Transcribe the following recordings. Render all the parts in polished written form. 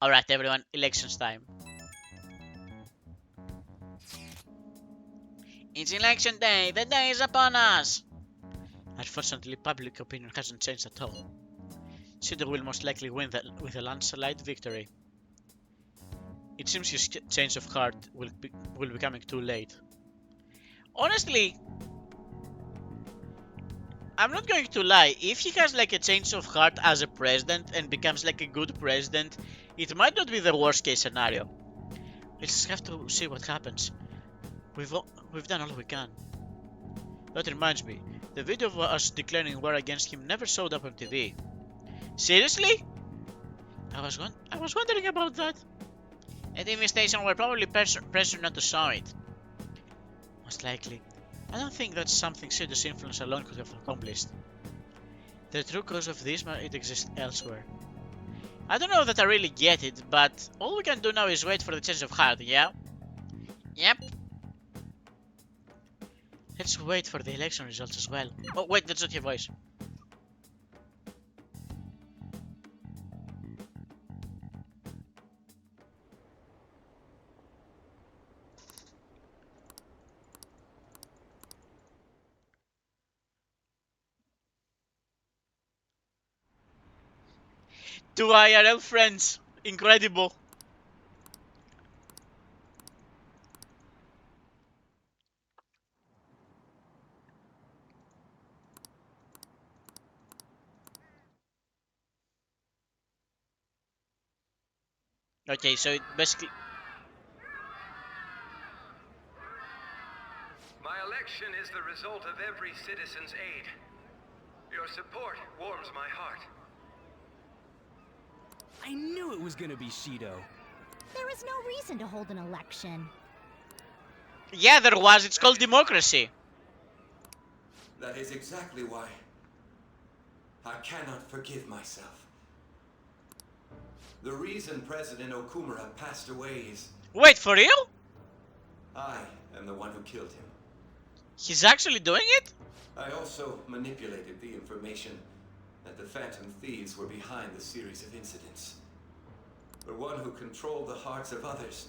Alright, everyone, elections time. It's election day! The day is upon us! Unfortunately, public opinion hasn't changed at all. Shido will most likely win with a landslide victory. It seems his change of heart will be coming too late. Honestly, I'm not going to lie, if he has like a change of heart as a president and becomes like a good president, it might not be the worst case scenario. We just have to see what happens. We've done all we can. That reminds me, the video of us declaring war against him never showed up on TV. Seriously? I was wondering about that. A TV station were probably pressured not to show it. Most likely. I don't think that's something Shido's influence alone could have accomplished. The true cause of this might exist elsewhere. I don't know that I really get it, but all we can do now is wait for the change of heart, yeah? Yep. Let's wait for the election results as well. Oh wait, that's not your voice. Two IRL friends. Incredible. Okay, so it basically... My election is the result of every citizen's aid. Your support warms my heart. I knew it was gonna be Shido. There is no reason to hold an election. Yeah, there was. It's called democracy. That is exactly why I cannot forgive myself. The reason President Okumura passed away is Wait, for real? I am the one who killed him. He's actually doing it? I also manipulated the information that the Phantom Thieves were behind the series of incidents. The one who controlled the hearts of others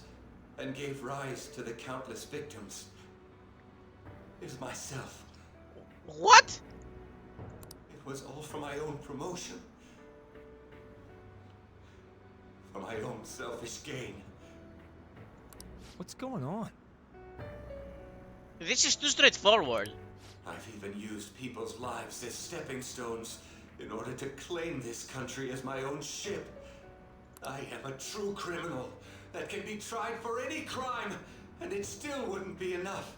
and gave rise to the countless victims is myself. What? It was all for my own promotion. For my own selfish gain. What's going on? This is too straightforward. I've even used people's lives as stepping stones in order to claim this country as my own ship. I am a true criminal that can be tried for any crime, and it still wouldn't be enough.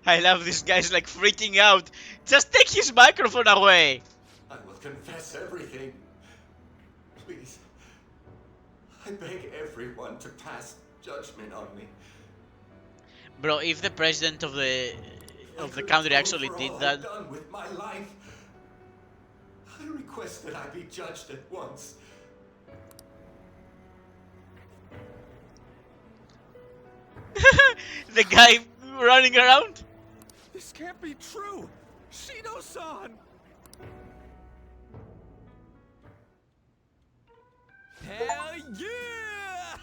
I love this guy's like freaking out. Just take his microphone away. I will confess everything. Please. I beg everyone to pass judgment on me. Bro, if the president of the country actually did that... Done with my life. I request that I be judged at once. The guy running around? This can't be true! Shido-san! Hell yeah!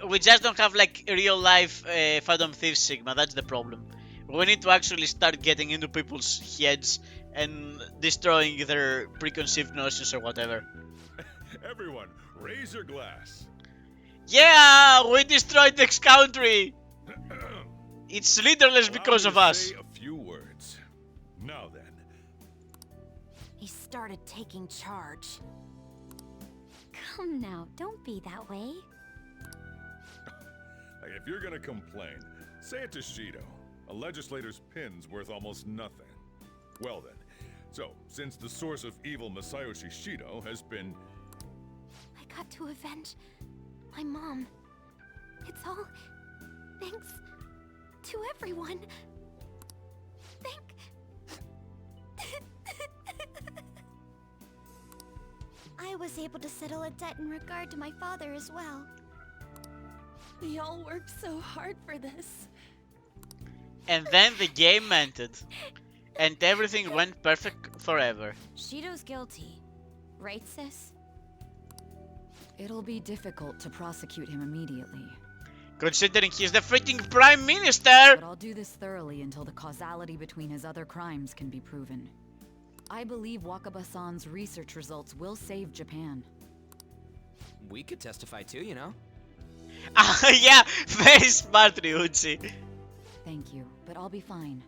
We just don't have like real life Phantom Thieves Sigma, that's the problem. We need to actually start getting into people's heads and destroying their preconceived notions or whatever. Everyone, raise your glass. Yeah, we destroyed this country! It's leaderless because of us. Say a few words. Now then. He started taking charge. Come now, don't be that way. If you're gonna complain, say it to Shido. A legislator's pin's worth almost nothing. Well then, so since the source of evil Masayoshi Shido has been... I got to avenge my mom. It's all thanks to everyone. I was able to settle a debt in regard to my father as well. We all worked so hard for this. And then the game ended. and everything went perfect forever. Shido's guilty. Right, sis? It'll be difficult to prosecute him immediately, Considering he's the freaking Prime Minister! but I'll do this thoroughly until the causality between his other crimes can be proven. I believe Wakaba-san's research results will save Japan. We could testify too, you know? Ah, yeah, very smart, Ryuji. Thank you, but I'll be fine.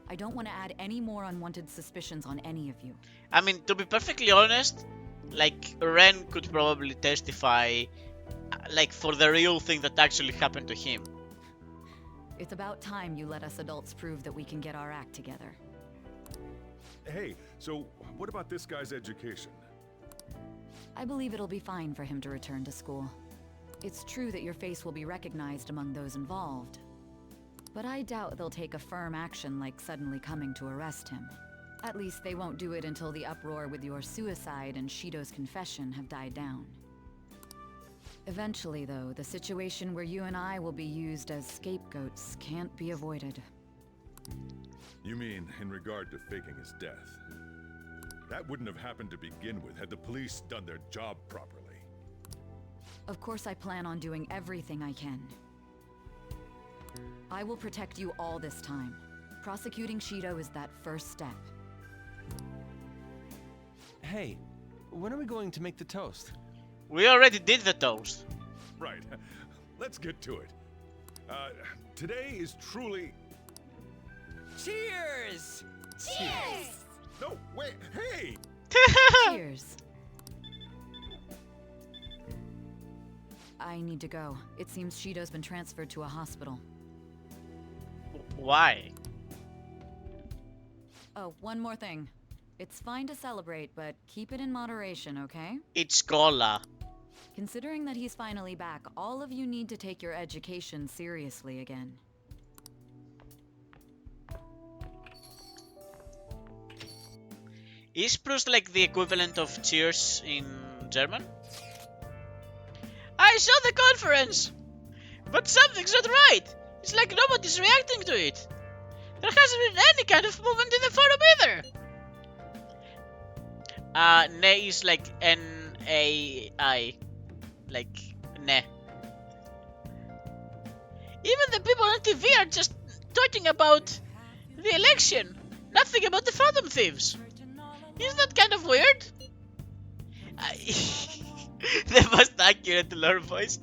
I don't want to add any more unwanted suspicions on any of you. I mean, to be perfectly honest, like, Ren could probably testify, like, for the real thing that actually happened to him. It's about time you let us adults prove that we can get our act together. Hey, so what about this guy's education? I believe it'll be fine for him to return to school. It's true that your face will be recognized among those involved, but I doubt they'll take a firm action like suddenly coming to arrest him. At least they won't do it until the uproar with your suicide and Shido's confession have died down. Eventually, though, the situation where you and I will be used as scapegoats can't be avoided. You mean in regard to faking his death? That wouldn't have happened to begin with had the police done their job properly. Of course, I plan on doing everything I can. I will protect you all this time. Prosecuting Shido is that first step. Hey, when are we going to make the toast? We already did the toast. Right, let's get to it. Today is truly... Cheers! Cheers! No, wait, hey! Cheers. I need to go. It seems Shido's been transferred to a hospital. Why? Oh, one more thing. It's fine to celebrate, but keep it in moderation, okay? It's cola. Considering that he's finally back, all of you need to take your education seriously again. Is Proust like the equivalent of cheers in German? I saw the conference! But something's not right! It's like nobody's reacting to it! There hasn't been any kind of movement in the forum either! Ne is like N-A-I. Like, ne. Even the people on TV are just talking about the election. Nothing about the Phantom Thieves. Isn't that kind of weird? The most accurate lore voice.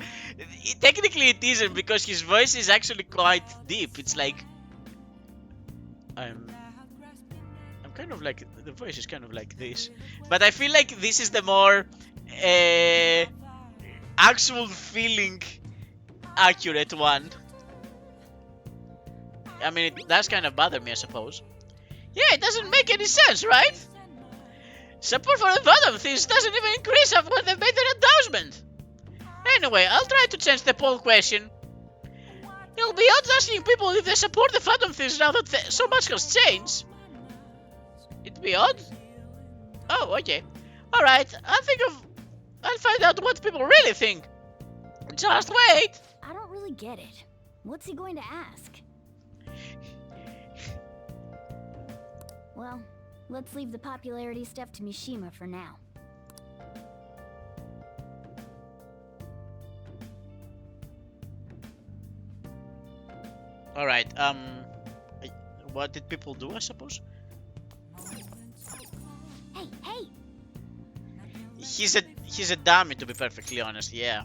Technically it isn't, because his voice is actually quite deep. It's like... I'm kind of like... The voice is kind of like this. But I feel like this is the more... actual feeling accurate one. I mean, it does kind of bother me, I suppose. Yeah, it doesn't make any sense, right? Support for the Phantom Thieves doesn't even increase after they've made their endorsement. Anyway, I'll try to change the poll question. It'll be odd asking people if they support the Phantom Thieves now that so much has changed. It'd be odd? Oh, okay. Alright, I'll find out what people really think. Just wait! I don't really get it. What's he going to ask? Well, let's leave the popularity stuff to Mishima for now. Alright, what did people do, I suppose? Hey, hey! He's a dummy, to be perfectly honest, yeah.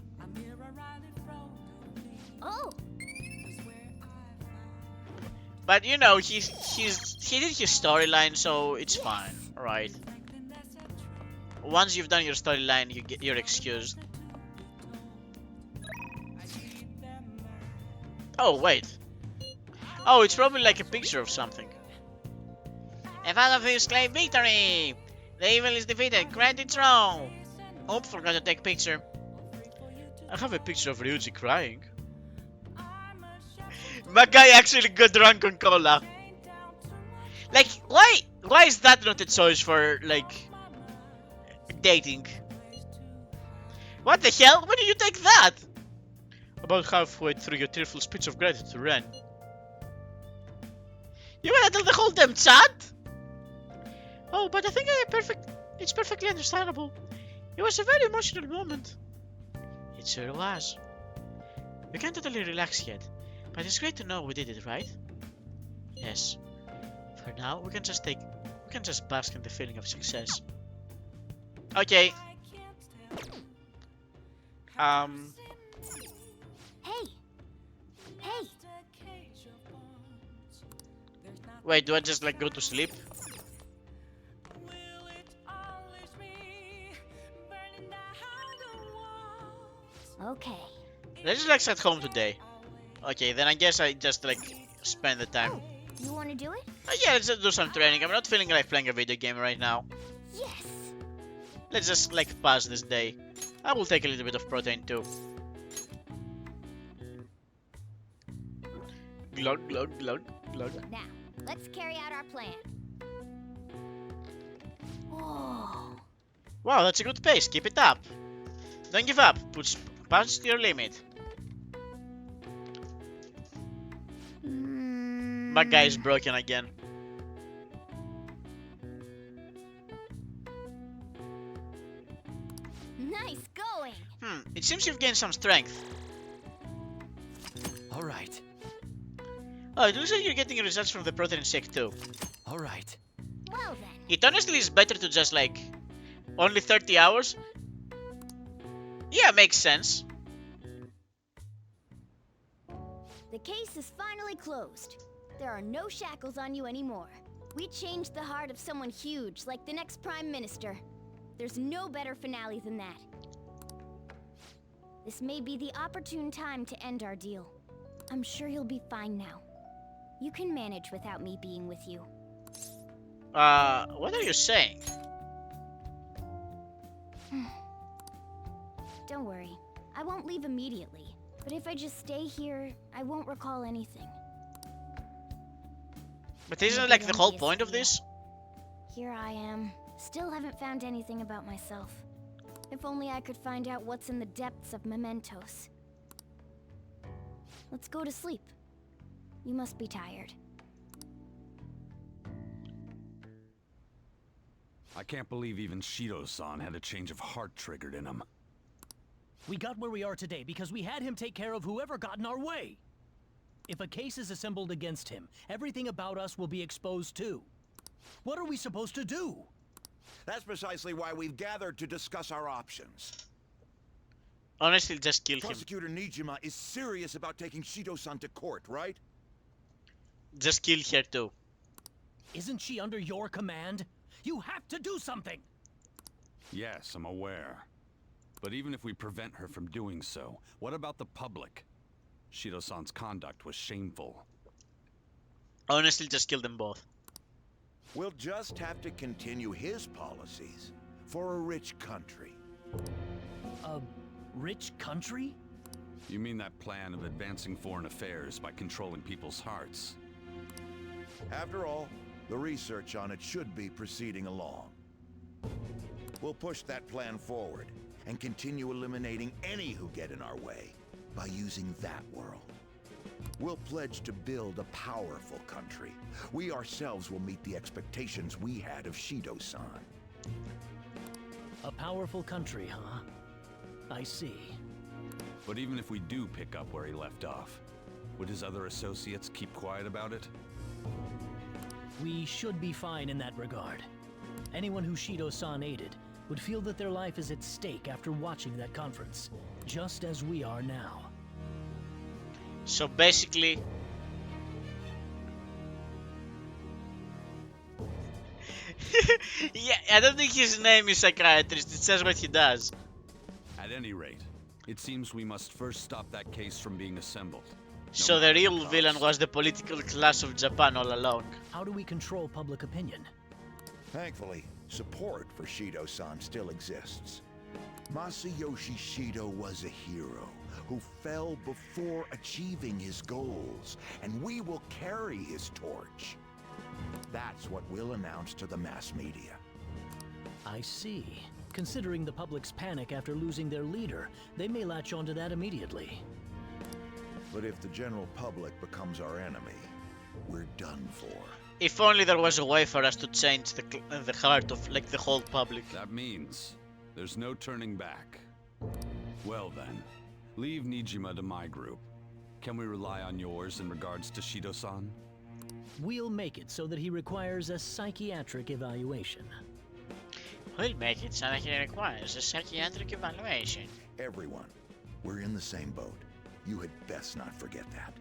Oh! But you know, he did his storyline, so it's fine, right? Once you've done your storyline, you're excused. Oh wait. Oh, it's probably like a picture of something. A Phantom Thieves claim victory! The evil is defeated, credits roll! Oop, forgot to take picture. I have a picture of Ryuji crying. My guy actually got drunk on cola. Like, why is that not a choice for, like, dating? What the hell? When did you take that? About halfway through your tearful speech of gratitude to Ren. You wanna tell the whole damn chat? Oh, but I think it's perfectly understandable. It was a very emotional moment. It sure was. We can't totally relax yet, but it's great to know we did it, right? Yes. For now, we can just bask in the feeling of success. Okay. Hey! Hey! Wait, do I just like go to sleep? Okay. Let's relax at home today. Okay, then I guess I just like spend the time. Oh, you want to do it? Yeah, let's just do some training. I'm not feeling like playing a video game right now. Yes! Let's just like pass this day. I will take a little bit of protein too. Glug glug glug glug. Now, let's carry out our plan. Oh. Wow, that's a good pace. Keep it up. Don't give up. Push to your limit. My guy is broken again. Nice going! It seems you've gained some strength. All right. Oh, it looks like you're getting results from the protein shake too. All right. Well then. It honestly is better to just like only 30 hours. Yeah, makes sense. The case is finally closed. There are no shackles on you anymore. We changed the heart of someone huge, like the next Prime Minister. There's no better finale than that. This may be the opportune time to end our deal. I'm sure you'll be fine now. You can manage without me being with you. What are you saying? Don't worry. I won't leave immediately. But if I just stay here, I won't recall anything. But isn't it like the whole point of this? Here I am. Still haven't found anything about myself. If only I could find out what's in the depths of mementos. Let's go to sleep. You must be tired. I can't believe even Shido-san had a change of heart triggered in him. We got where we are today because we had him take care of whoever got in our way. If a case is assembled against him, everything about us will be exposed too. What are we supposed to do? That's precisely why we've gathered to discuss our options. Honestly, just kill him. Prosecutor Nijima is serious about taking Shido-san to court, right? Just kill her too. Isn't she under your command? You have to do something! Yes, I'm aware. But even if we prevent her from doing so, what about the public? Shido-san's conduct was shameful. Honestly, just kill them both. We'll just have to continue his policies for a rich country. A rich country? You mean that plan of advancing foreign affairs by controlling people's hearts? After all, the research on it should be proceeding along. We'll push that plan forward and continue eliminating any who get in our way by using that world. We'll pledge to build a powerful country. We ourselves will meet the expectations we had of Shido-san. A powerful country, huh? I see. But even if we do pick up where he left off, would his other associates keep quiet about it? We should be fine in that regard. Anyone who Shido-san aided would feel that their life is at stake after watching that conference, just as we are now. So basically... yeah, I don't think his name is psychiatrist, it says what he does. At any rate, it seems we must first stop that case from being assembled. So the real villain was the political class of Japan all along. How do we control public opinion? Thankfully, support for Shido-san still exists. Masayoshi Shido was a hero who fell before achieving his goals, and we will carry his torch. That's what we'll announce to the mass media. I see. Considering the public's panic after losing their leader, they may latch onto that immediately. But if the general public becomes our enemy, we're done for. If only there was a way for us to change the heart of like the whole public. That means there's no turning back. Well then, leave Nijima to my group. Can we rely on yours in regards to Shido-san? We'll make it so that he requires a psychiatric evaluation. We'll make it so that he requires a psychiatric evaluation. Everyone, we're in the same boat. You had best not forget that.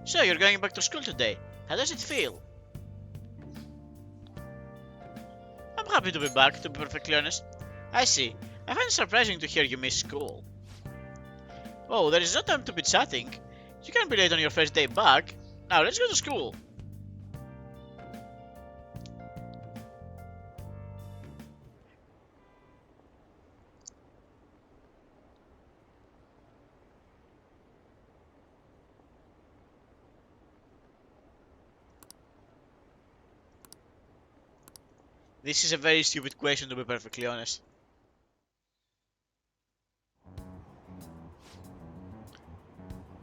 So you're going back to school today. How does it feel? I'm happy to be back, to be perfectly honest. I see. I find it surprising to hear you miss school. Oh, there is no time to be chatting. You can't be late on your first day back. Now let's go to school. This is a very stupid question, to be perfectly honest.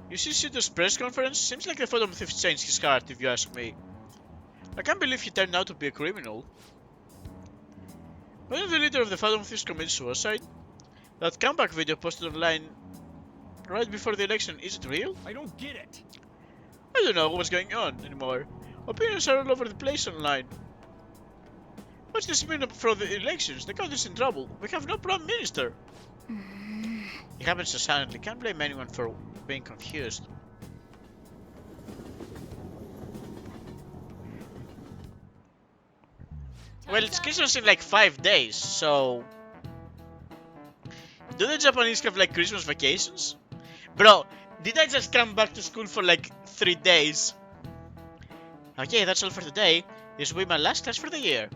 You see Shido's press conference? Seems like the Phantom Thief changed his heart, if you ask me. I can't believe he turned out to be a criminal. When the leader of the Phantom Thieves committed suicide? That comeback video posted online right before the election, is it real? I don't get it. I don't know what's going on anymore. Opinions are all over the place online. What's this mean for the elections? The country's in trouble. We have no prime minister. It happens so silently. Can't blame anyone for being confused. Well, it's Christmas in like 5 days, so... Do the Japanese have like Christmas vacations? Bro, did I just come back to school for like 3 days? Okay, that's all for today. This will be my last class for the year.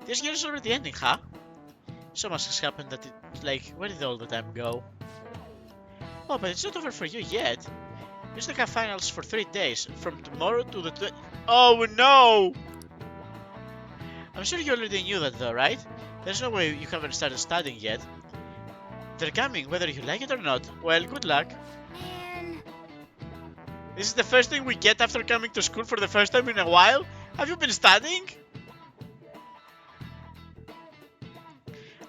This year is already ending, huh? So much has happened that it's like, where did all the time go? Oh, but it's not over for you yet. You still have finals for 3 days, from tomorrow to the Oh no! I'm sure you already knew that though, right? There's no way you haven't started studying yet. They're coming, whether you like it or not. Well, good luck. Man. This is the first thing we get after coming to school for the first time in a while? Have you been studying?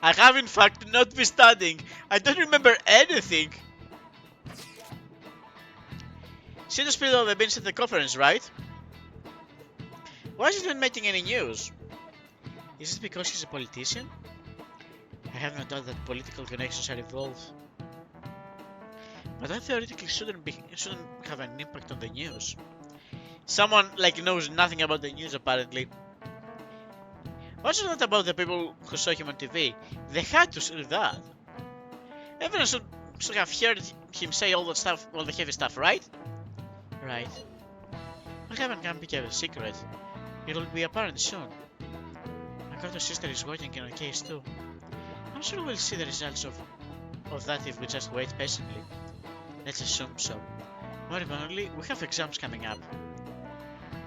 I have in fact not been studying. I don't remember anything. See the spill of the beans at the conference, right? Why is he not making any news? Is it because he's a politician? I have no doubt that political connections are involved. But that theoretically shouldn't have an impact on the news. Someone like knows nothing about the news apparently. What's that about the people who saw him on TV? They had to say that. Everyone should have heard him say all that stuff, all the heavy stuff, right? Right. I haven't come keep a secret. It'll be apparent soon. Makoto's sister is working on a case too. I'm sure we'll see the results of that if we just wait patiently. Let's assume so. More importantly, we have exams coming up.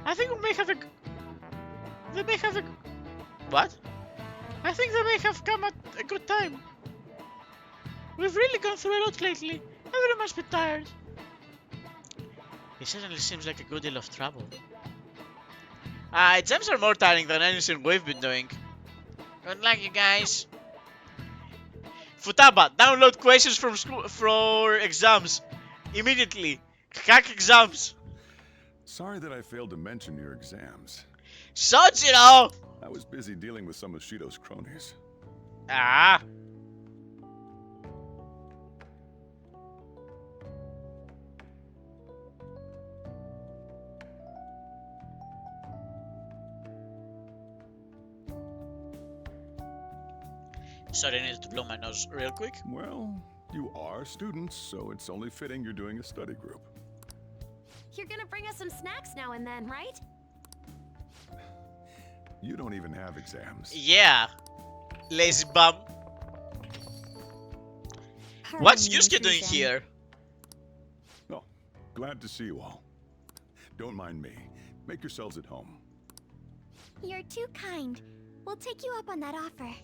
I think we may have They may have What? I think they may have come at a good time. We've really gone through a lot lately. Everyone must be tired. It certainly seems like a good deal of trouble. Exams are more tiring than anything we've been doing. Good luck, you guys. Futaba, download questions from school for exams. Immediately. Hack exams. Sorry that I failed to mention your exams. Sojiro! I was busy dealing with some of Shido's cronies. Ah. Sorry, I needed to blow my nose real quick. Well, you are students, so it's only fitting you're doing a study group. You're gonna bring us some snacks now and then, right? You don't even have exams. Yeah. Lazy bum. What's Yusuke doing here? Oh, glad to see you all. Don't mind me. Make yourselves at home. You're too kind. We'll take you up on that offer.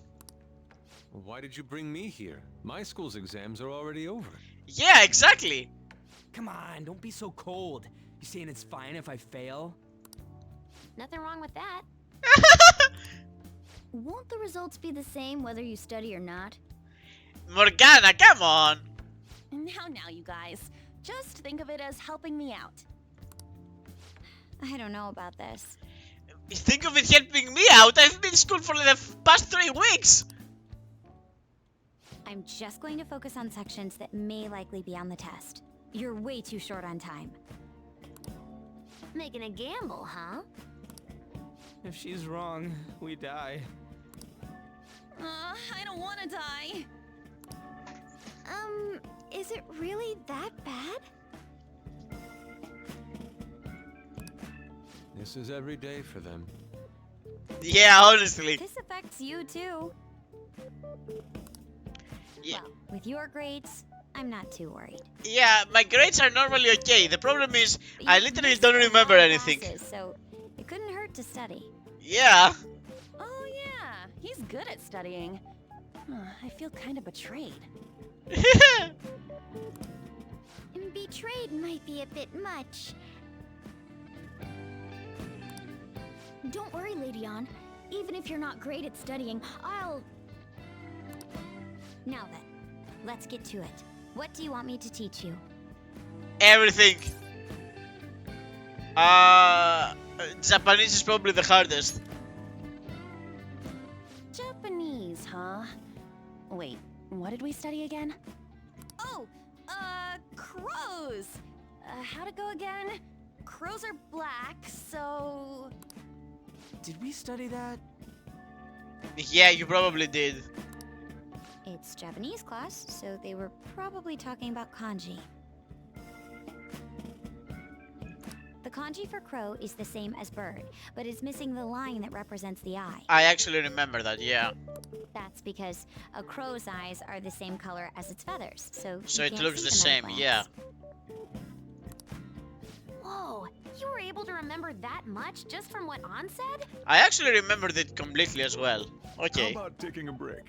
Why did you bring me here? My school's exams are already over. Yeah, exactly. Come on, don't be so cold. You saying it's fine if I fail? Nothing wrong with that. Won't the results be the same whether you study or not? Morgana, come on. Now, you guys. Just think of it as helping me out. I don't know about this. Think of it helping me out. I've been in school for the past 3 weeks. I'm just going to focus on sections that may likely be on the test. You're way too short on time. Making a gamble, huh? If she's wrong, we die. I don't want to die. Is it really that bad? This is every day for them. Yeah, honestly. This affects you too. Yeah. Well, with your grades, I'm not too worried. Yeah, my grades are normally okay. The problem is, But I you've literally missed don't a lot remember of anything. classes, so it couldn't hurt to study. Yeah. Oh yeah, he's good at studying. I feel kind of betrayed. Betrayed might be a bit much. Don't worry, Lady Ann. Even if you're not great at studying, I'll... Now then, let's get to it. What do you want me to teach you? Everything. Japanese is probably the hardest. Japanese, huh? Wait, what did we study again? Oh, crows! How'd it go again? Crows are black, so... Did we study that? Yeah, you probably did. It's Japanese class, so they were probably talking about kanji. The kanji for crow is the same as bird, but it's missing the line that represents the eye. I actually remember that, yeah. That's because a crow's eyes are the same color as its feathers, so So you it can't looks see the them same, at a yeah. glance. Whoa, you were able to remember that much just from what An said? I actually remembered it completely as well. How Okay. about taking a break?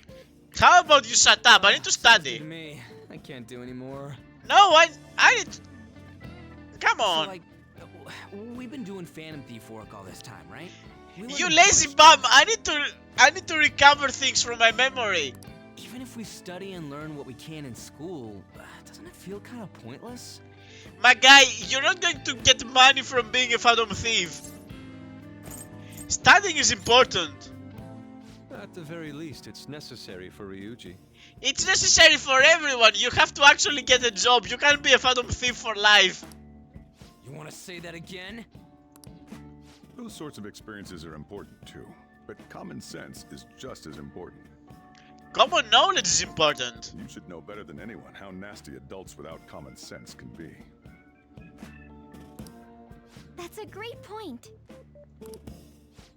How about you shut up? I need to To study. me, I can't do anymore. No, I need... Come on. So, like, we've been doing Phantom Thief work all this time, right? We You learned a lazy bunch bum! of- I need to recover things from my memory. Even if we study and learn what we can in school, doesn't it feel kind of pointless? My guy, you're not going to get money from being a Phantom Thief. Studying is important. At the very least, it's necessary for Ryuji. It's necessary for everyone. You have to actually get a job. You can't be a Phantom Thief for life. You want to say that again? Those sorts of experiences are important too, but common sense is just as important. Common knowledge is important. You should know better than anyone how nasty adults without common sense can be. That's a great point.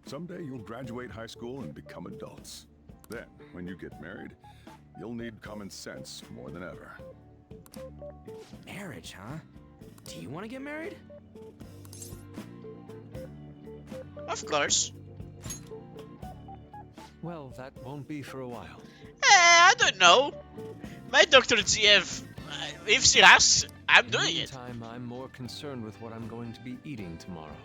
Someday you'll graduate high school and become adults. Then, when you get married, you'll need common sense more than ever. Marriage, huh? Do you want to get married? Of course. Well, that won't be for a while. I don't know. My Dr. GF, if she asks, I'm doing it. Meantime, I'm more concerned with what I'm going to be eating tomorrow.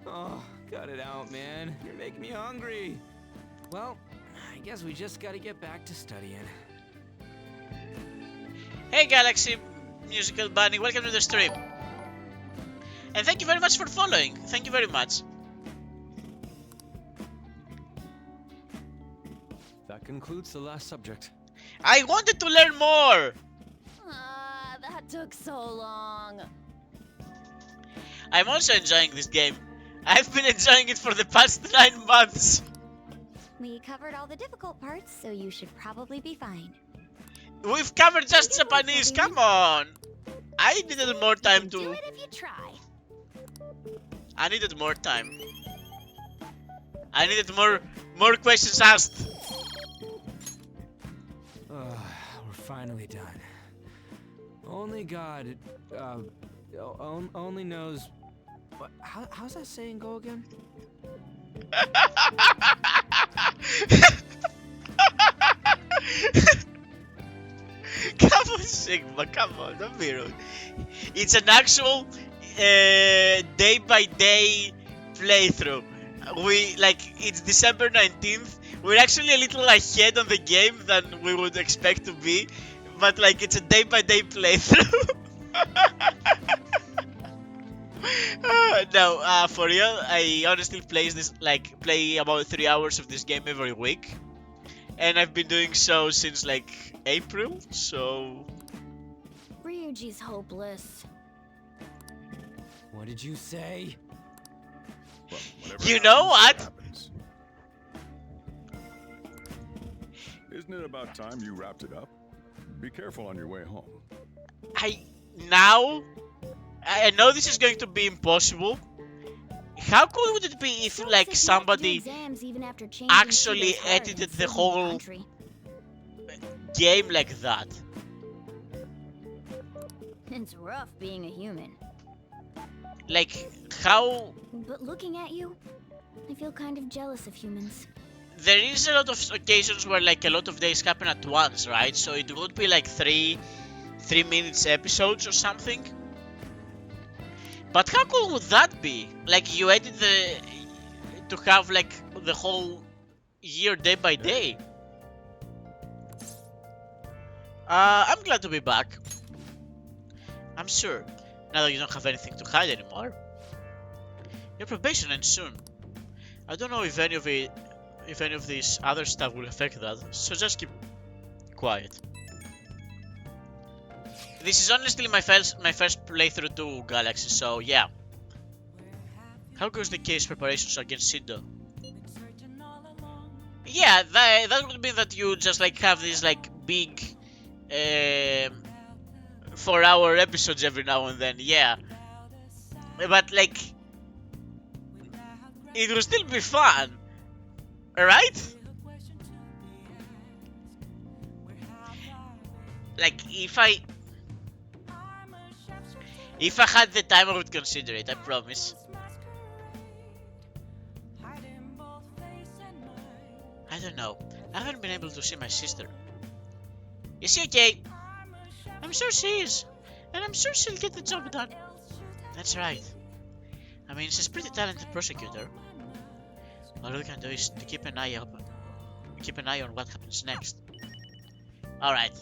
Oh, cut it out, man. You're making me hungry. Well, I guess we just gotta get back to studying. Hey Galaxy Musical Bunny, welcome to the stream. And thank you very much for following. Thank you very much. That concludes the last subject. I wanted to learn more. That took so long. I'm also enjoying this game. I've been enjoying it for the past 9 months. We covered all the difficult parts, so you should probably be fine. We've covered just Japanese, come on. I needed more time Do to... it if you try. I needed more time. I needed more questions asked. We're finally done. Only God, only knows. How's that saying go again? Come on, Sigma, come on, don't be rude. It's an actual day-by-day playthrough. It's December 19th. We're actually a little ahead on the game than we would expect to be, but like it's a day-by-day playthrough. No, for real, I honestly play about 3 hours of this game every week, and I've been doing so since like April. So Ryuji's hopeless. What did you say? Well, whatever you know what? happens. Isn't it about time you wrapped it up? Be careful on your way home. I know this is going to be impossible. How cool would it be if Some like said you have to do somebody exams even after changing actually Shido's heart edited and the saving whole country. game like that? It's rough being a human. Like how But looking at you, I feel kind of jealous of humans. there is a lot of occasions where like a lot of days happen at once, right? So it would be like 3 minutes episodes or something. But how cool would that be? Like you edit to have like the whole year day by day. I'm glad to be back. I'm sure. Now that you don't have anything to hide anymore. Your probation ends soon. I don't know if any of this other stuff will affect that, so just keep quiet. This is honestly my first playthrough to Galaxy, so yeah. How goes the case preparations against Shido? Yeah, that would mean that you just like have these like big 4-hour episodes every now and then, yeah. But like, it will still be fun, right? Like, if I had the time, I would consider it, I promise. I don't know. I haven't been able to see my sister. Is she okay? I'm sure she is. And I'm sure she'll get the job done. That's right. I mean, she's a pretty talented prosecutor. All we can do is to keep an eye open. Keep an eye on what happens next. Alright.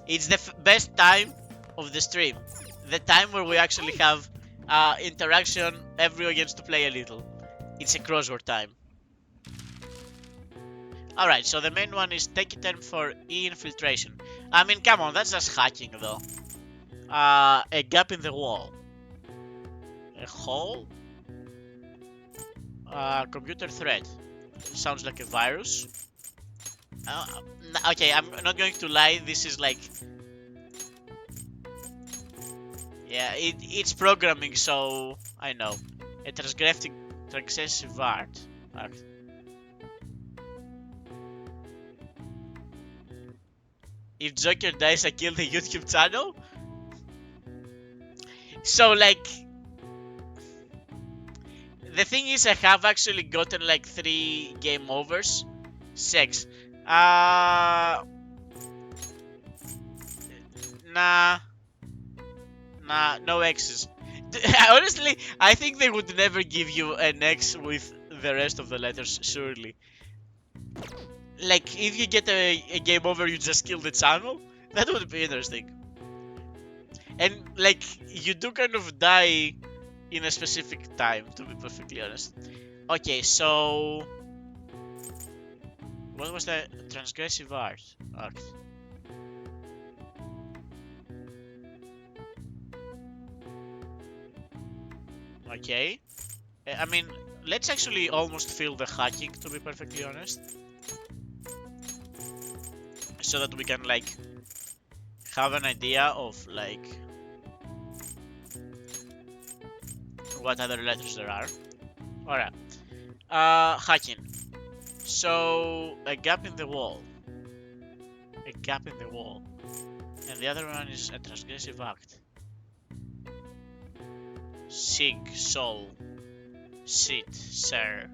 It's the best time of the stream. The time where we actually have interaction, everyone gets to play a little. It's a crossword time. Alright, so the main one is take a turn for E-infiltration. I mean, come on, that's just hacking though. A gap in the wall. A hole? Computer threat. Sounds like a virus. Okay, I'm not going to lie, this is like... Yeah, it's programming, so I know. A transgressive art. If Joker dies, I kill the YouTube channel? So like... The thing is, I have actually gotten like 3 game overs. 6. Nah, no X's. Honestly, I think they would never give you an X with the rest of the letters, surely. Like, if you get a game over, you just kill the channel? That would be interesting. And, like, you do kind of die in a specific time, to be perfectly honest. Okay, so... What was the transgressive act? Okay. I mean, let's actually almost feel the hacking, to be perfectly honest. So that we can, like, have an idea of, like, what other letters there are. Alright. Hacking. So, a gap in the wall. A gap in the wall. And the other one is a transgressive act. Sig, sol, sit, sir.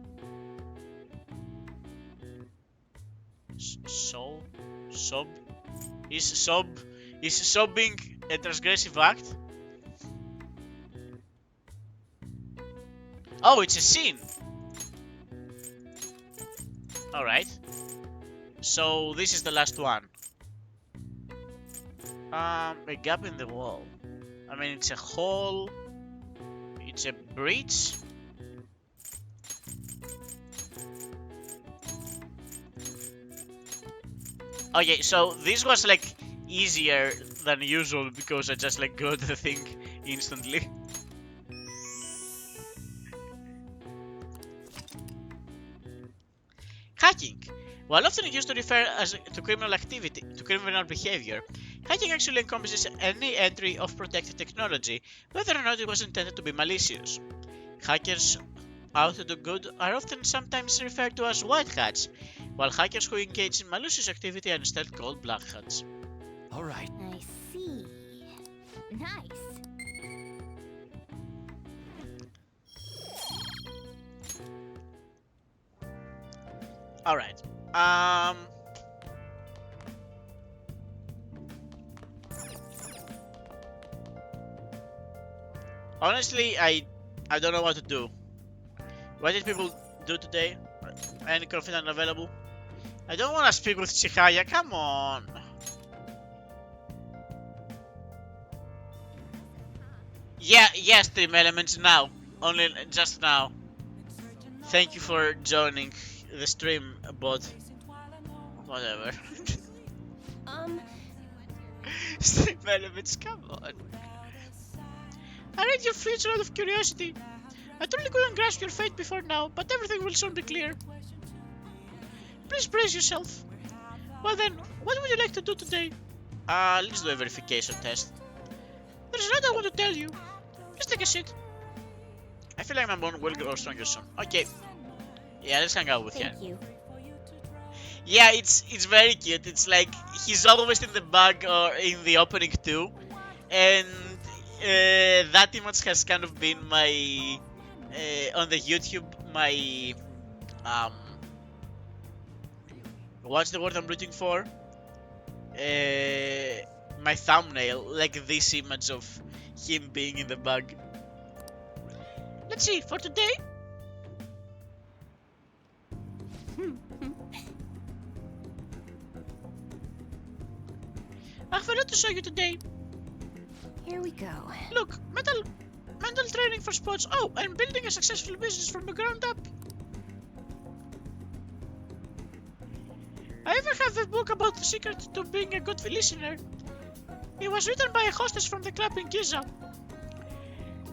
Sob? Is sobbing a transgressive act? Oh, it's a sin! Alright. So, this is the last one. A gap in the wall. I mean, it's a hole. It's a breach. Okay, so this was like easier than usual because I just like got the thing instantly. Hacking. While often used to refer to criminal activity, to criminal behavior, hacking actually encompasses any entry of protected technology, whether or not it was intended to be malicious. Hackers out to do good are often sometimes referred to as white hats, while hackers who engage in malicious activity are instead called black hats. Alright. I see. Nice. Alright. Honestly, I don't know what to do. What did people do today? Any confidant available? I don't want to speak with Chihaya, come on! Yeah, Stream Elements now. Only just now. Thank you for joining the stream, bot. Whatever. Stream Elements, come on. I read your future out of curiosity. I truly couldn't grasp your fate before now, but everything will soon be clear. Please brace yourself. Well then, what would you like to do today? Let's do a verification test. There's a lot I want to tell you. Please take a seat. I feel like my bone will grow stronger soon. Okay. Yeah, let's hang out with him. Thank you. Yeah, it's very cute. It's like he's always in the bug or in the opening too, and that image has kind of been my on the YouTube my what's the word I'm looking for? My thumbnail, like this image of him being in the bug. Let's see, for today. I forgot to show you today. Here we go. Look, mental training for sports. Oh, I'm building a successful business from the ground up. I even have a book about the secret to being a good listener. It was written by a hostess from the club in Giza.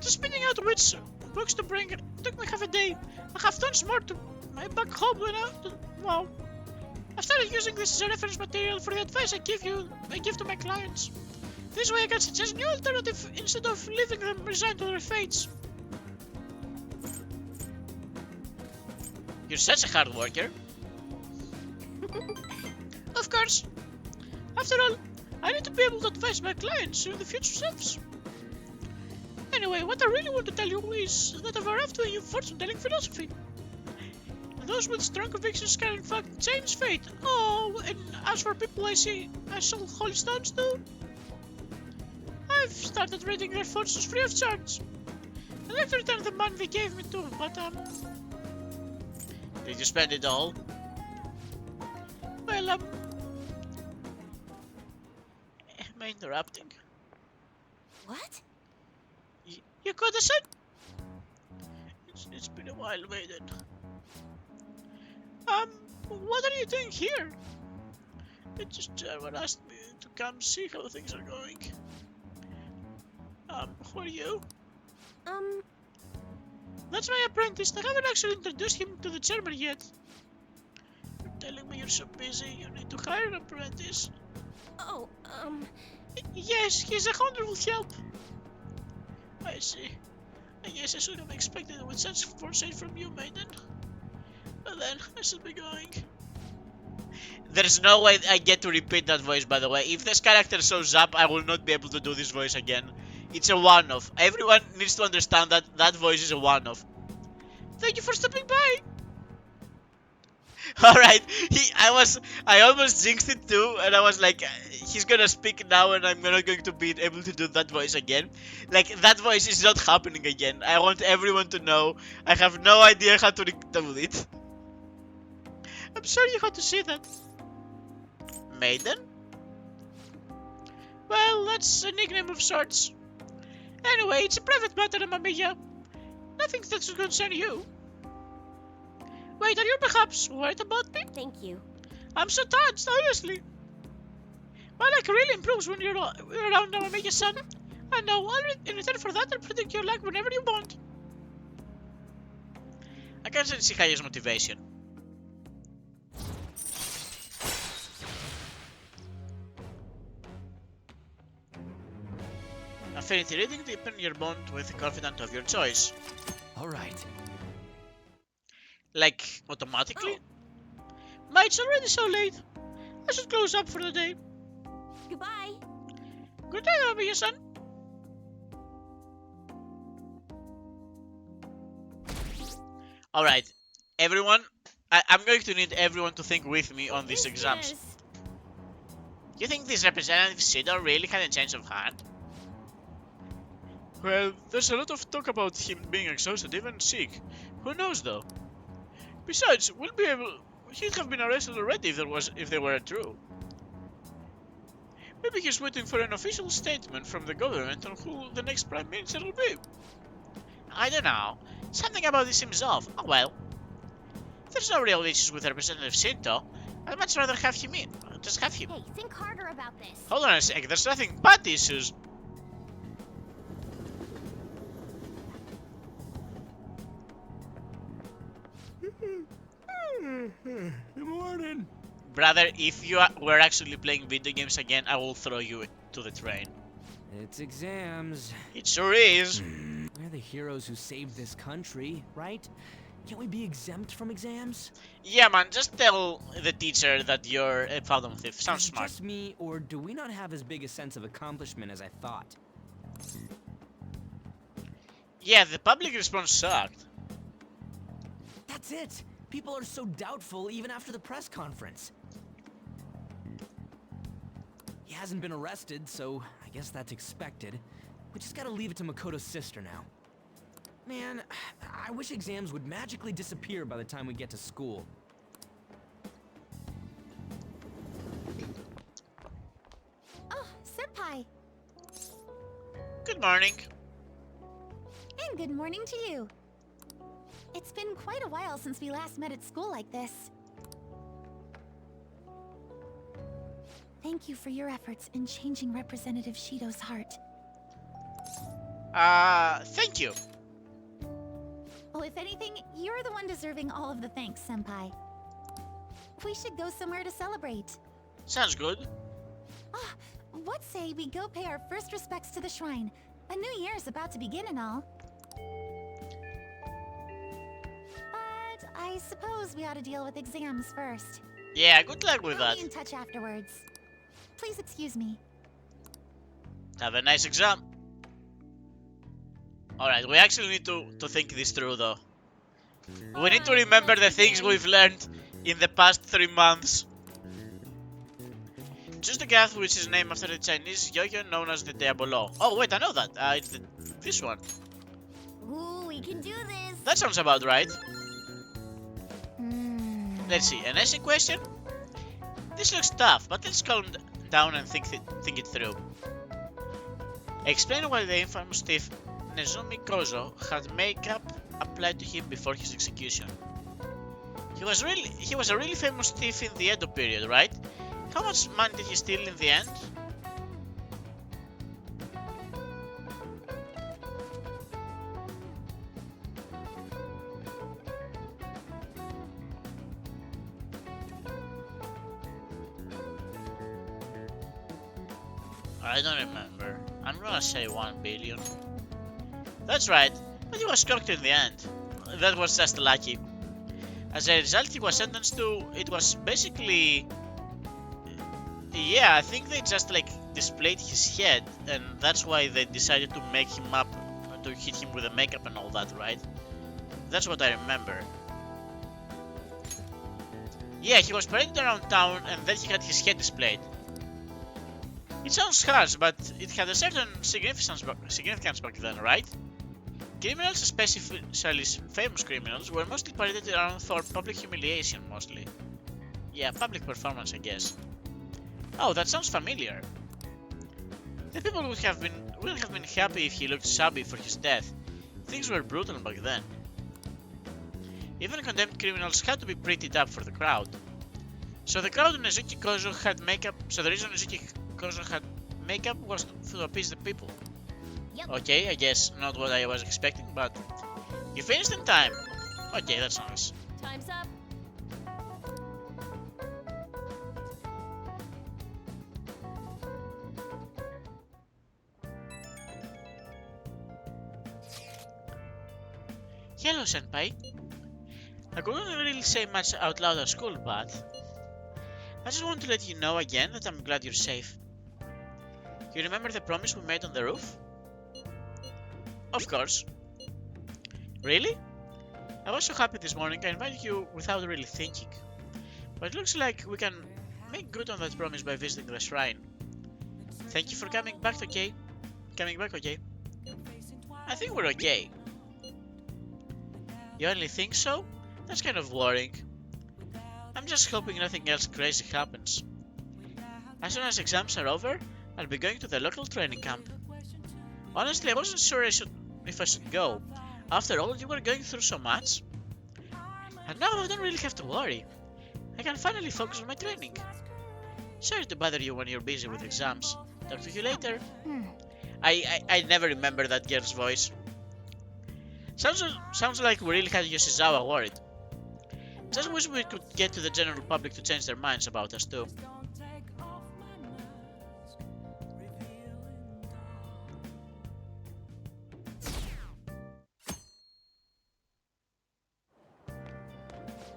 Just spinning out which books to bring took me half a day. I have tons more to my back home when wow. I started using this as a reference material for the advice I give to my clients. This way I can suggest new alternative instead of leaving them resigned to their fates. You're such a hard worker. Of course. After all, I need to be able to advise my clients in the future selves. Anyway, what I really want to tell you is that I've arrived to a new fortune-telling philosophy. Those with strong convictions can in fact change fate. Oh, and as for people I see as holy stones too, I've started reading their fortunes free of charge. I'd like to return the money they gave me too, but did you spend it all? Well, am I interrupting? What? You could have said. It's been a while, Maiden. What are you doing here? It's just German asked me to come see how things are going. Who are you? That's my apprentice. I haven't actually introduced him to the German yet. You're telling me you're so busy, you need to hire an apprentice. Oh, Yes, he's 100 will help. I see. I guess I should have expected it with such foresight from you, Maiden. But then, I should be going. There's no way I get to repeat that voice, by the way. If this character shows up, I will not be able to do this voice again. It's a one-off. Everyone needs to understand that that voice is a one-off. Thank you for stopping by! Alright, I almost jinxed it too, and I was like, he's gonna speak now and I'm not going to be able to do that voice again. Like, that voice is not happening again. I want everyone to know I have no idea how to do it. I'm sorry you had to see that. Maiden? Well, that's a nickname of sorts. Anyway, it's a private matter, Mamiya. Nothing that should concern you. Wait, are you perhaps worried about me? Thank you. I'm so touched, honestly. My luck really improves when you're around Mamiya-san. I know, in return for that, I'll predict your luck whenever you want. I can sense Hihaya's motivation. Affinity reading deepen your bond with the confidant of your choice. Alright. Like, automatically? Ma, it's already so late. I should close up for the day. Goodbye. Good day, Mamiya-san. Alright, everyone. I'm going to need everyone to think with me on these exams. You think this Representative Shido really had a change of heart? Well, there's a lot of talk about him being exhausted, even sick. Who knows, though? Besides, he'd have been arrested already if they were true. Maybe he's waiting for an official statement from the government on who the next Prime Minister will be. I don't know. Something about this seems off. Oh well. If there's no real issues with Representative Shinto, I'd much rather have him in. Just have him. Hey, think harder about this. Hold on a sec, there's nothing but issues. Good morning. Brother, if you were actually playing video games again, I will throw you to the train. It's exams. It sure is. We're the heroes who saved this country, right? Can't we be exempt from exams? Yeah, man, just tell the teacher that you're a Phantom Thief. Sounds Is it smart. just me, or do we not have as big a sense of accomplishment as I thought? Yeah, the public response sucked. That's it! People are so doubtful even after the press conference. He hasn't been arrested, so I guess that's expected. We just gotta leave it to Makoto's sister now. Man, I wish exams would magically disappear by the time we get to school. Oh, Senpai. Good morning. And good morning to you. It's been quite a while since we last met at school like this. Thank you for your efforts in changing Representative Shido's heart. Thank you. Well, if anything, you're the one deserving all of the thanks, Senpai. We should go somewhere to celebrate. Sounds good. Ah, what say we go pay our first respects to the shrine? A new year is about to begin and all. But I suppose we ought to deal with exams first. Yeah, good luck with I'll that. be in touch afterwards. Please excuse me. Have a nice exam. Alright, we actually need to think this through though. We need to remember the things we've learned in the past 3 months. Choose the Gath, which is named after the Chinese yo-yo known as the Diabolo. Oh wait, I know that. It's this one. Ooh, we can do this. That sounds about right. Let's see, an essay question? This looks tough, but let's calm down and think it through. Explain why the infamous thief Nezumi Kozo had makeup applied to him before his execution. He was a really famous thief in the Edo period, right? How much money did he steal in the end? I don't remember. I'm gonna say 1 billion. That's right, but he was cooked in the end. That was just lucky. As a result, he was sentenced to... It was basically... Yeah, I think they just like displayed his head, and that's why they decided to make him up, to hit him with the makeup and all that, right? That's what I remember. Yeah, he was paraded around town and then he had his head displayed. It sounds harsh, but it had a certain significance back then, right? Criminals, especially famous criminals, were mostly paraded around for public humiliation, mostly. Yeah, public performance, I guess. Oh, that sounds familiar. The people wouldn't have been happy if he looked shabby for his death. Things were brutal back then. Even condemned criminals had to be prettied up for the crowd. So the crowd in Nezuki Kozo had makeup. So the reason Nezuki Kozo had makeup was to appease the people. Yep. Okay, I guess not what I was expecting, but you finished in time. Okay, that's nice. Time's up. Hello, Senpai. I couldn't really say much out loud at school, but I just want to let you know again that I'm glad you're safe. You remember the promise we made on the roof? Of course. Really? I was so happy this morning I invited you without really thinking. But it looks like we can make good on that promise by visiting the shrine. Thank you for coming back, okay? I think we're okay. You only think so? That's kind of worrying. I'm just hoping nothing else crazy happens. As soon as exams are over, I'll be going to the local training camp. Honestly, I wasn't sure if I should go. After all, you were going through so much. And now I don't really have to worry. I can finally focus on my training. Sorry to bother you when you're busy with exams. Talk to you later. I never remember that girl's voice. Sounds like we really had Yoshizawa worried. Just wish we could get to the general public to change their minds about us too.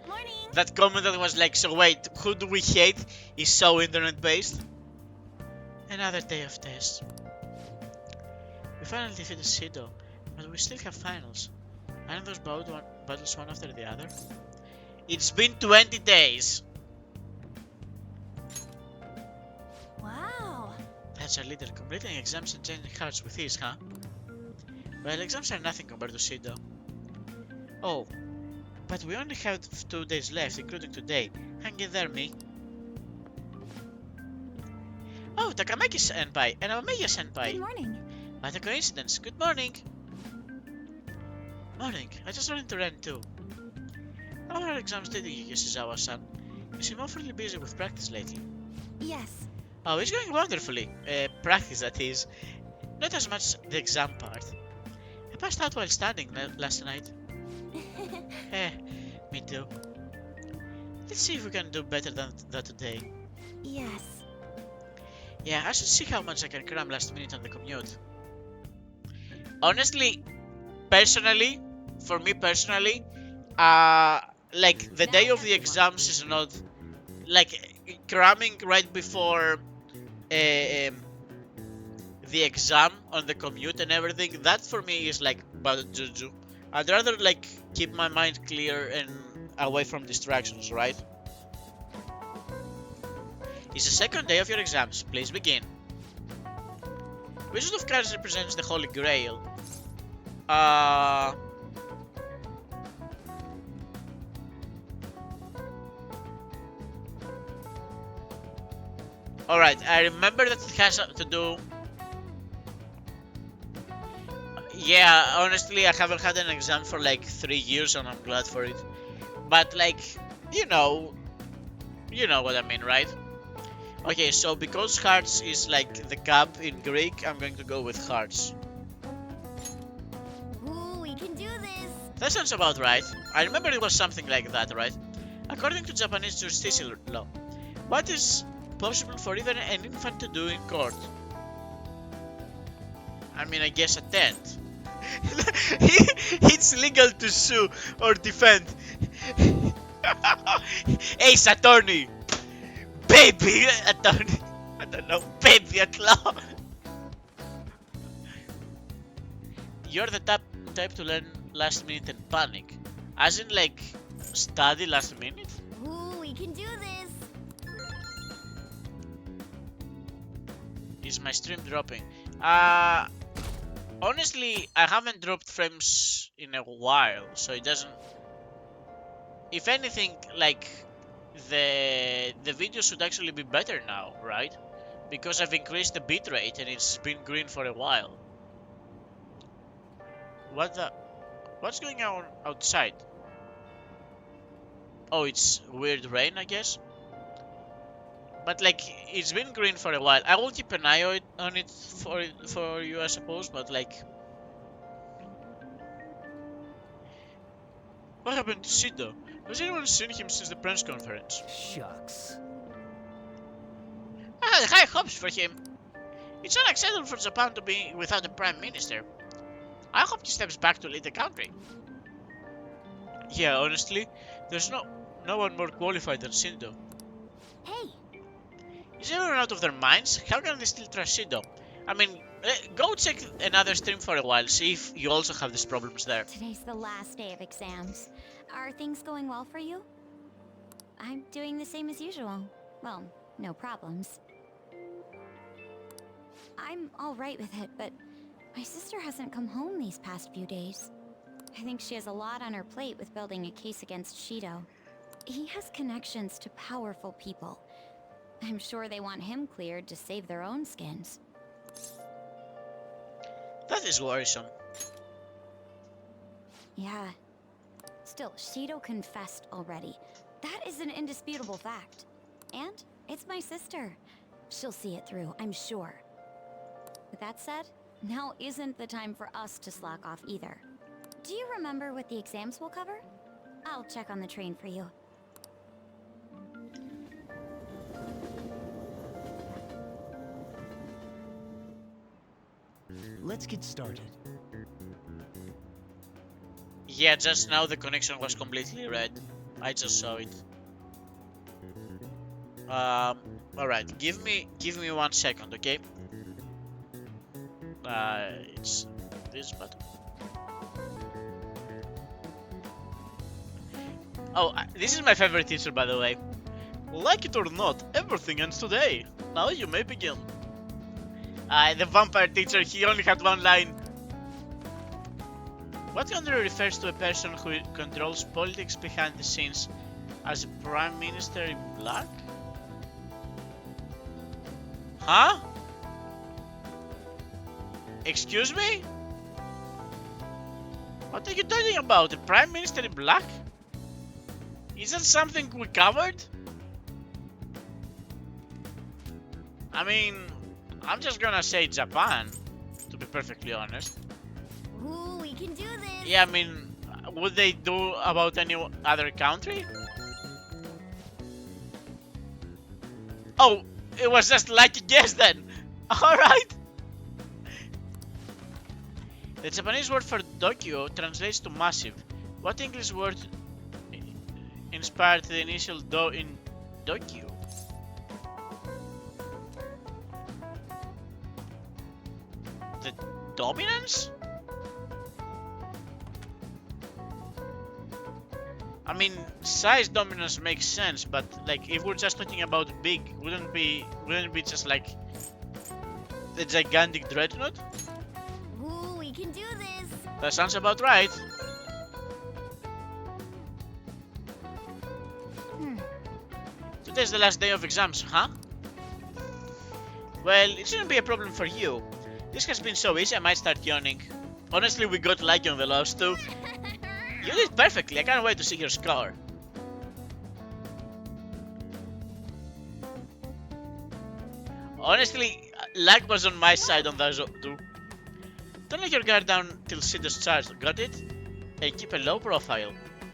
Morning. That comment that was like, so wait, who do we hate is so internet based? Another day of tests. We finally defeated Shido, but we still have finals. Aren't those battles one after the other? It's been 20 days! Wow. That's our leader, completing exams and changing hearts with ease, huh? Well, exams are nothing compared to Shido. Oh, but we only have 2 days left, including today. Hang in there, me. Oh, Takamaki-senpai and Amameya-senpai. Good morning. What a coincidence. Good morning. Morning. I just wanted to run too. How are our exams treating you, Yoshizawa-san? You seem awfully busy with practice lately. Yes. Oh, it's going wonderfully. Practice, that is. Not as much the exam part. I passed out while studying last night. Me too. Let's see if we can do better than that today. Yes. Yeah, I should see how much I can cram last minute on the commute. Honestly, for me personally, like the day of the exams is not like cramming right before the exam on the commute and everything. That for me is like bad juju. I'd rather like keep my mind clear and away from distractions, right? It's the second day of your exams. Please begin. Which set of cards represents the Holy Grail? Alright, I remember that it has to do... Yeah, honestly, I haven't had an exam for like 3 years and I'm glad for it. But like, you know what I mean, right? Okay, so because hearts is like the cup in Greek, I'm going to go with hearts. Ooh, we can do this. That sounds about right. I remember it was something like that, right? According to Japanese justicial law, what is possible for even an infant to do in court? I mean, I guess a tent. It's legal to sue or defend. Ace attorney! Baby attorney! I don't know, baby at law! You're the type to learn last minute and panic. As in like, study last minute? Ooh, we can do this! Is my stream dropping? Honestly, I haven't dropped frames in a while, so it doesn't... If anything, like, the video should actually be better now, right? Because I've increased the bitrate and it's been green for a while. What's going on outside? Oh, it's weird rain, I guess. But like, it's been green for a while. I will keep an eye on it for you, I suppose. But like, what happened to Shido? Has anyone seen him since the press conference? Shucks. I had high hopes for him. It's unacceptable for Japan to be without a prime minister. I hope he steps back to lead the country. Yeah, honestly, there's no one more qualified than Shindo. Hey! Is everyone out of their minds? How can they still trust Shindo? I mean, go check another stream for a while, see if you also have these problems there. Today's the last day of exams. Are things going well for you? I'm doing the same as usual. Well, no problems. I'm alright with it, but my sister hasn't come home these past few days. I think she has a lot on her plate with building a case against Shido. He has connections to powerful people. I'm sure they want him cleared to save their own skins. That is worrisome. Yeah. Still, Shido confessed already. That is an indisputable fact. And it's my sister. She'll see it through, I'm sure. With that said, now isn't the time for us to slack off either. Do you remember what the exams will cover? I'll check on the train for you. Let's get started. Yeah, just now the connection was completely red. I just saw it. Alright, give me 1 second, okay? It's this button. Oh, this is my favorite teacher, by the way. Like it or not, everything ends today. Now you may begin. The vampire teacher, he only had one line. What country refers to a person who controls politics behind the scenes as a prime minister in black? Huh? Excuse me? What are you talking about? A prime minister in black? Is that something we covered? I mean, I'm just gonna say Japan, to be perfectly honest. Ooh, we can do this! Yeah, I mean, would they do about any other country? Oh, it was just like a guess then! Alright! The Japanese word for Dokyo translates to massive. What English word inspired the initial do in Dokyo? The dominance? I mean, size dominance makes sense, but like if we're just talking about big, wouldn't be just like the gigantic dreadnought? Ooh, we can do this! That sounds about right. Today's the last day of exams, huh? Well, it shouldn't be a problem for you. This has been so easy, I might start yawning. Honestly, we got lucky on the last two. You did perfectly, I can't wait to see your score. Honestly, luck was on my side on those two. Don't let your guard down till Shido's charged, got it? And keep a low profile.